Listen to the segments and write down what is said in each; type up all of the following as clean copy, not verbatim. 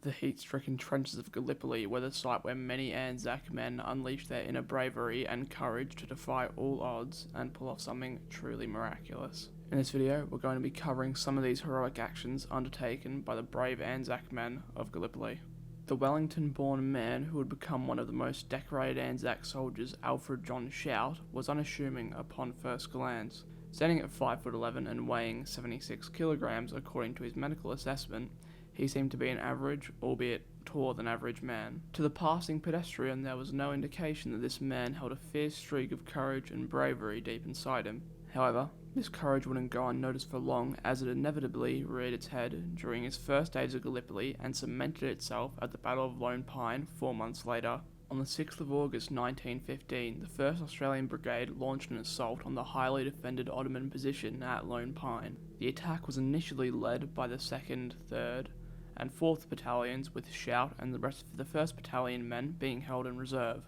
The heat-stricken trenches of Gallipoli were the site where many Anzac men unleashed their inner bravery and courage to defy all odds and pull off something truly miraculous. In this video, we're going to be covering some of these heroic actions undertaken by the brave Anzac men of Gallipoli. The Wellington-born man who would become one of the most decorated Anzac soldiers, Alfred John Shout, was unassuming upon first glance. Standing at 5'11" and weighing 76 kilograms according to his medical assessment, he seemed to be an average, albeit taller than average man. To the passing pedestrian, there was no indication that this man held a fierce streak of courage and bravery deep inside him. However, this courage wouldn't go unnoticed for long, as it inevitably reared its head during his first days at Gallipoli and cemented itself at the Battle of Lone Pine 4 months later. On the 6th of August 1915, the 1st Australian Brigade launched an assault on the highly defended Ottoman position at Lone Pine. The attack was initially led by the 2nd, 3rd, and 4th Battalions, with Shout and the rest of the 1st Battalion men being held in reserve.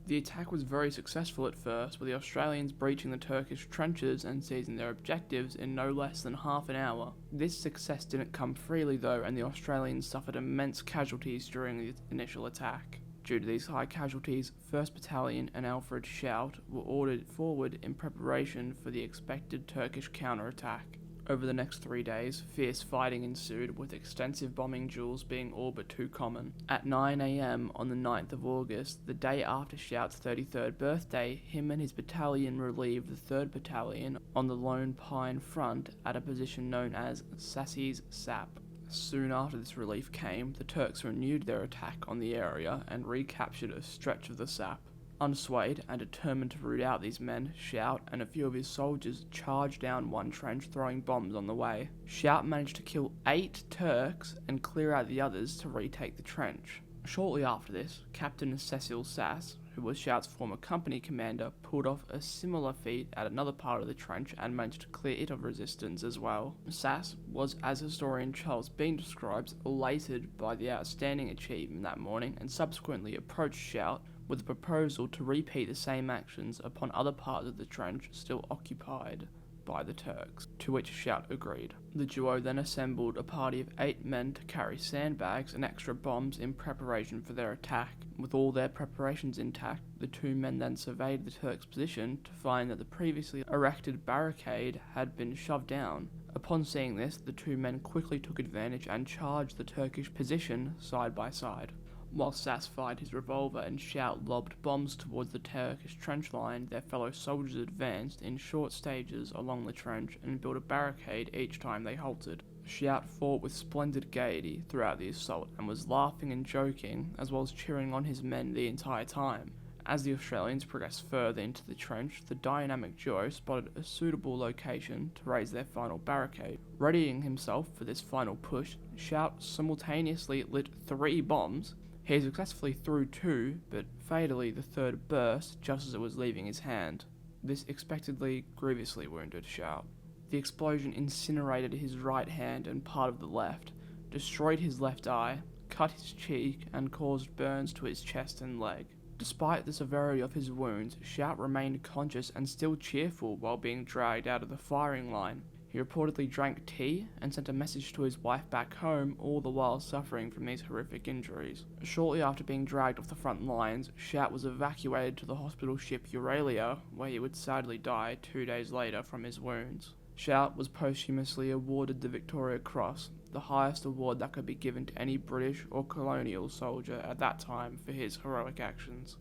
The attack was very successful at first, with the Australians breaching the Turkish trenches and seizing their objectives in no less than half an hour. This success didn't come freely though, and the Australians suffered immense casualties during the initial attack. Due to these high casualties, 1st Battalion and Alfred Shout were ordered forward in preparation for the expected Turkish counterattack. Over the next 3 days, fierce fighting ensued, with extensive bombing duels being all but too common. At 9 AM on the 9th of August, the day after Shout's 33rd birthday, him and his battalion relieved the 3rd Battalion on the Lone Pine front at a position known as Sassy's Sap. Soon after this relief came, the Turks renewed their attack on the area and recaptured a stretch of the Sap. Unswayed and determined to root out these men, Shout and a few of his soldiers charged down one trench, throwing bombs on the way. Shout managed to kill 8 Turks and clear out the others to retake the trench. Shortly after this, Captain Cecil Sass, who was Shout's former company commander, pulled off a similar feat at another part of the trench and managed to clear it of resistance as well. Sass was, as historian Charles Bean describes, elated by the outstanding achievement that morning and subsequently approached Shout with a proposal to repeat the same actions upon other parts of the trench still occupied by the Turks, to which Shout agreed. The duo then assembled a party of 8 men to carry sandbags and extra bombs in preparation for their attack. With all their preparations intact, the 2 men then surveyed the Turks' position to find that the previously erected barricade had been shoved down. Upon seeing this, the 2 men quickly took advantage and charged the Turkish position side by side. While Sass fired his revolver and Shout lobbed bombs towards the Turkish trench line, their fellow soldiers advanced in short stages along the trench and built a barricade each time they halted. Shout fought with splendid gaiety throughout the assault and was laughing and joking, as well as cheering on his men the entire time. As the Australians progressed further into the trench, the dynamic duo spotted a suitable location to raise their final barricade. Readying himself for this final push, Shout simultaneously lit 3 bombs. He successfully threw 2, but fatally the 3rd burst just as it was leaving his hand. This expectedly grievously wounded Shout. The explosion incinerated his right hand and part of the left, destroyed his left eye, cut his cheek, and caused burns to his chest and leg. Despite the severity of his wounds, Shout remained conscious and still cheerful while being dragged out of the firing line. He reportedly drank tea and sent a message to his wife back home, all the while suffering from these horrific injuries. Shortly after being dragged off the front lines, Shout was evacuated to the hospital ship Euralia, where he would sadly die 2 days later from his wounds. Shout was posthumously awarded the Victoria Cross, the highest award that could be given to any British or colonial soldier at that time for his heroic actions.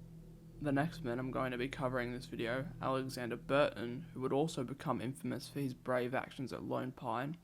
The next man I'm going to be covering in this video, Alexander Burton, who would also become infamous for his brave actions at Lone Pine,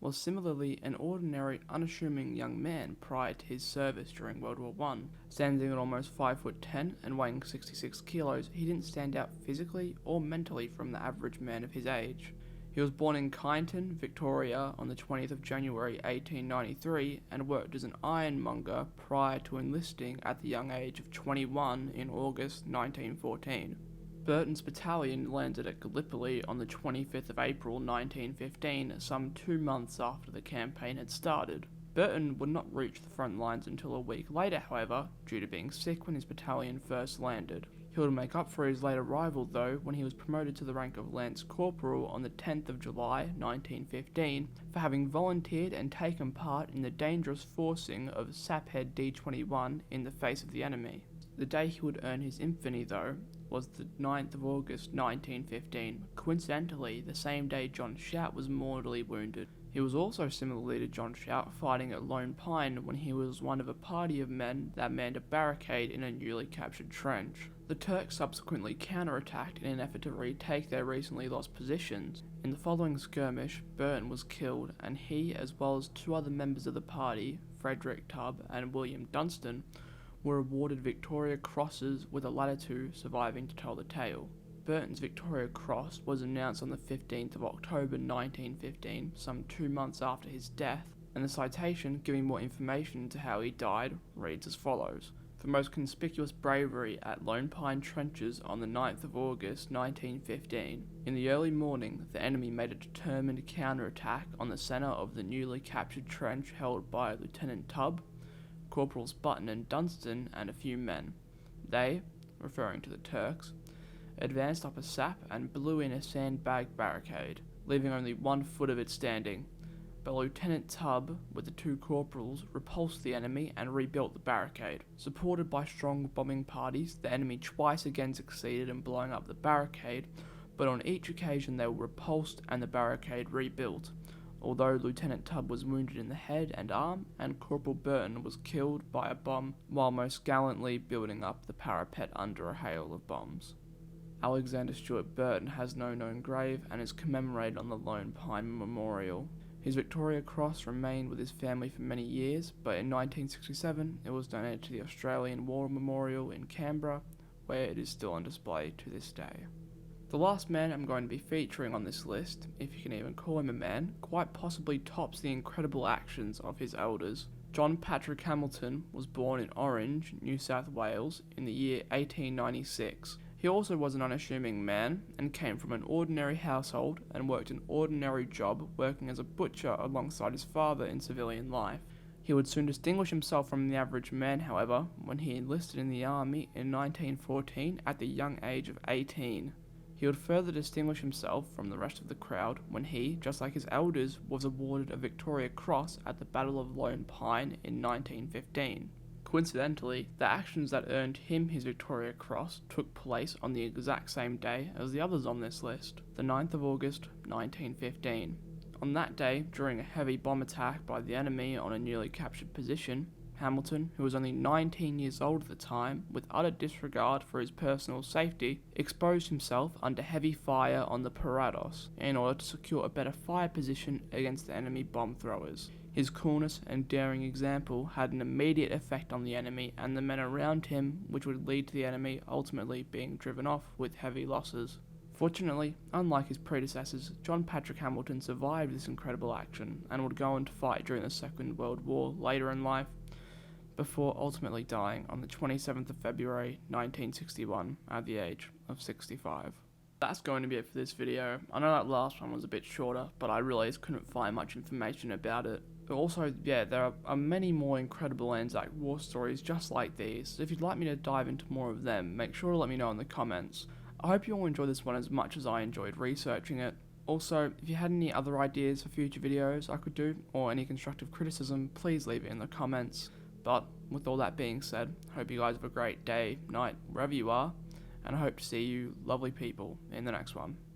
was similarly an ordinary, unassuming young man prior to his service during World War I. Standing at almost 5'10" and weighing 66 kilos, he didn't stand out physically or mentally from the average man of his age. He was born in Kyneton, Victoria on the 20th of January 1893 and worked as an ironmonger prior to enlisting at the young age of 21 in August 1914. Burton's battalion landed at Gallipoli on the 25th of April 1915, some 2 months after the campaign had started. Burton would not reach the front lines until a week later, however, due to being sick when his battalion first landed. He would make up for his late arrival though when he was promoted to the rank of Lance Corporal on the 10th of July 1915 for having volunteered and taken part in the dangerous forcing of Saphead D-21 in the face of the enemy. The day he would earn his infamy though was the 9th of August 1915, coincidentally the same day John Shout was mortally wounded. He was also similarly to John Shout fighting at Lone Pine when he was one of a party of men that manned a barricade in a newly captured trench. The Turks subsequently counterattacked in an effort to retake their recently lost positions. In the following skirmish, Burton was killed, and he, as well as two other members of the party, Frederick Tubb and William Dunstan, were awarded Victoria Crosses, with the latter two surviving to tell the tale. Burton's Victoria Cross was announced on the 15th of October 1915, some 2 months after his death, and the citation giving more information into how he died reads as follows. For most conspicuous bravery at Lone Pine Trenches on the 9th of August 1915. In the early morning, the enemy made a determined counterattack on the centre of the newly captured trench held by Lieutenant Tubb, Corporals Burton and Dunstan, and a few men. They, referring to the Turks, advanced up a sap and blew in a sandbag barricade, leaving only 1 foot of it standing. But Lieutenant Tubb, with the 2 corporals, repulsed the enemy and rebuilt the barricade. Supported by strong bombing parties, the enemy twice again succeeded in blowing up the barricade, but on each occasion they were repulsed and the barricade rebuilt, although Lieutenant Tubb was wounded in the head and arm, and Corporal Burton was killed by a bomb while most gallantly building up the parapet under a hail of bombs. Alexander Stewart Burton has no known grave and is commemorated on the Lone Pine Memorial. His Victoria Cross remained with his family for many years, but in 1967 it was donated to the Australian War Memorial in Canberra, where it is still on display to this day. The last man I'm going to be featuring on this list, if you can even call him a man, quite possibly tops the incredible actions of his elders. John Patrick Hamilton was born in Orange, New South Wales, in the year 1896. He also was an unassuming man and came from an ordinary household and worked an ordinary job working as a butcher alongside his father in civilian life. He would soon distinguish himself from the average man, however, when he enlisted in the army in 1914 at the young age of 18. He would further distinguish himself from the rest of the crowd when he, just like his elders, was awarded a Victoria Cross at the Battle of Lone Pine in 1915. Coincidentally, the actions that earned him his Victoria Cross took place on the exact same day as the others on this list, the 9th of August 1915. On that day, during a heavy bomb attack by the enemy on a newly captured position, Hamilton, who was only 19 years old at the time, with utter disregard for his personal safety, exposed himself under heavy fire on the Parados in order to secure a better fire position against the enemy bomb throwers. His coolness and daring example had an immediate effect on the enemy and the men around him, which would lead to the enemy ultimately being driven off with heavy losses. Fortunately, unlike his predecessors, John Patrick Hamilton survived this incredible action and would go on to fight during the Second World War later in life, before ultimately dying on the 27th of February 1961 at the age of 65. That's going to be it for this video. I know that last one was a bit shorter, but I realized couldn't find much information about it. Also, there are many more incredible Anzac war stories just like these, so if you'd like me to dive into more of them, make sure to let me know in the comments. I hope you all enjoyed this one as much as I enjoyed researching it. Also, if you had any other ideas for future videos I could do, or any constructive criticism, please leave it in the comments. But with all that being said, hope you guys have a great day, night, wherever you are, and I hope to see you lovely people in the next one.